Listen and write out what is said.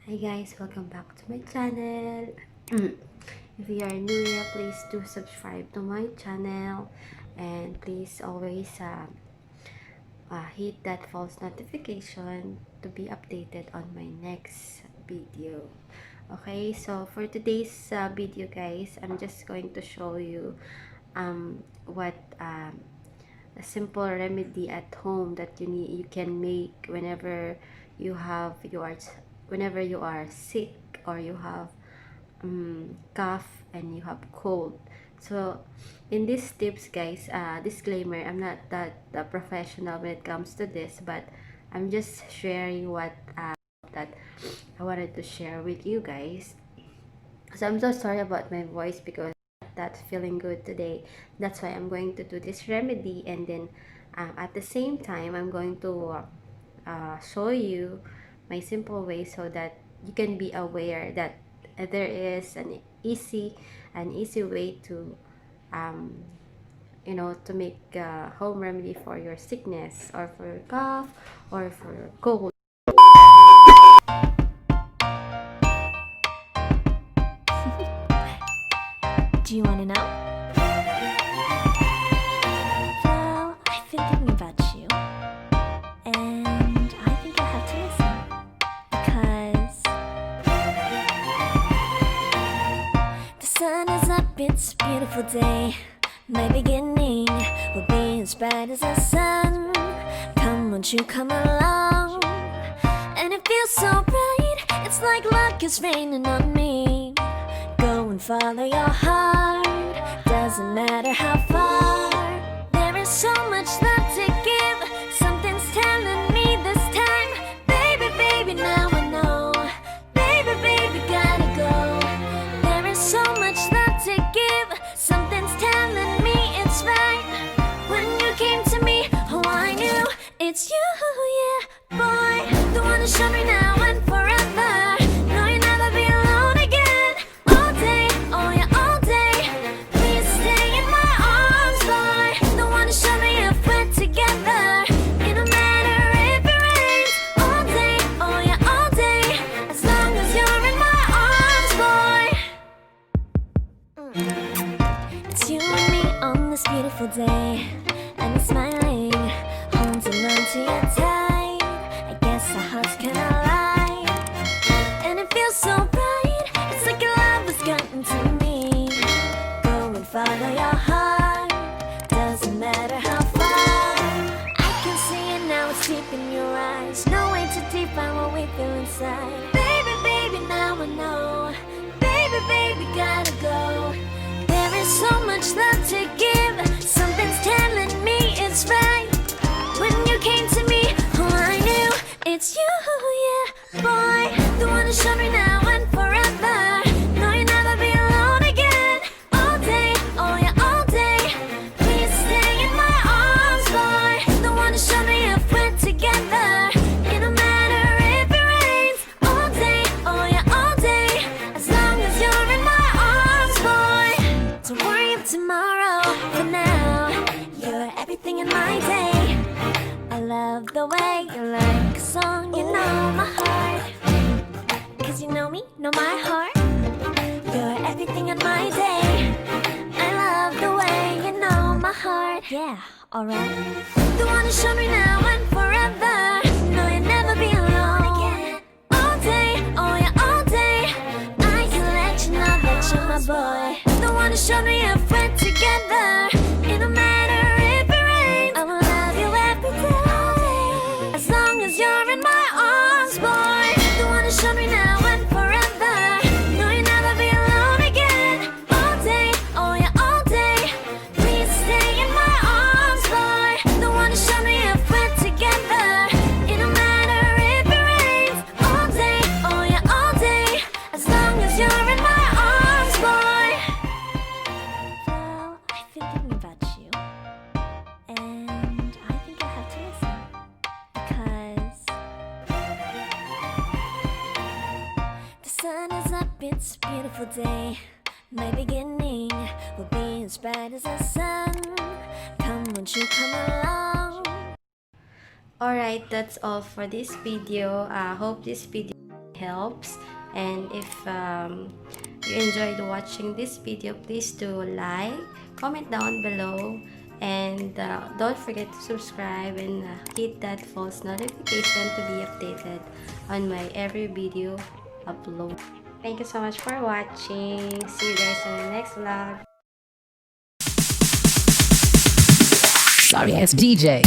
Hi guys, welcome back to my channel. If you are new here, please do subscribe to my channel and please always hit that false notification to be updated on my next video. Okay, so for today's video guys, I'm just going to show you what a simple remedy at home that you can make whenever you are sick or you have cough and you have cold. So in these tips guys, disclaimer, I'm not that professional when it comes to this, but I'm just sharing what that I wanted to share with you guys. So I'm so sorry about my voice because I'm not feeling good today. That's why I'm going to do this remedy, and then at the same time I'm going to show you my simple way so that you can be aware that there is an easy way to to make a home remedy for your sickness or for your cough or for your cold. Do you want to know? Well, I've been thinking about you, and I think I have to listen because the sun is up, it's a beautiful day. My beginning will be as bright as the sun. Come, won't you come along? And it feels so bright, it's like luck is raining on me. Go and follow your heart, doesn't matter how far. There is so much love to give, something's telling me this time. Baby, baby, now I know. Baby, baby, gotta go. There is so much love to give, something's telling me it's right. When you came to me, oh I knew it's you, yeah, boy. The one who showed me now and forever. No, you'll never be alone again. All day, oh yeah, all day. Please stay in my arms, boy. The one who showed me if we're together. It don't matter if it rains. All day, oh yeah, all day. As long as you're in my arms, boy. It's you and me on this beautiful day, and it's smiling, holding on to your tight. I guess our hearts can align, and it feels so bright. It's like your love has gotten to me. Go and follow your heart, doesn't matter how far. I can see it now, it's deep in your eyes. No way to define what we feel inside. Baby, baby, now I know. Baby, baby, gotta go. There is so much love to give, something's telling me it's right. When you came to me, oh I knew it's you, yeah, boy. The one who showed me now and forever. No, you'll never be alone again. All day, oh yeah, all day. Please stay in my arms, boy. The one who showed me if we're together. It don't matter if it rains. All day, oh yeah, all day. As long as you're in my arms, boy. Don't worry of tomorrow. For now, you're everything in my day. I love the way you like a song, you know my heart. Cause you know me, know my heart. You're everything in my day. I love the way you know my heart. Yeah, alright. The one who showed me now and forever. No, you'll never be alone again. All day, oh yeah, all day. I can let you know that you're my boy. The one who showed me if we're together. It don't matter if it rains. I will love you every day. As long as you're in my arms, boy. The one who showed me now and forever. No, you'll never be alone again. All day, oh yeah, all day. Please stay in my arms, boy. The one who showed me if we're together. It don't matter if it rains. All day, oh yeah, all day. As long as you're in my arms, boy. Well, I've been thinking about you, and I think I have to listen because the sun is up, it's a beautiful day. My beginning will be as bright as the sun. Come, won't you come along? Alright, that's all for this video. Hope this video helps. And if you enjoyed watching this video, please do like, comment down below, and don't forget to subscribe and hit that false notification to be updated on my every video upload. Thank you so much for watching. See you guys on the next vlog. Sorry ass DJ.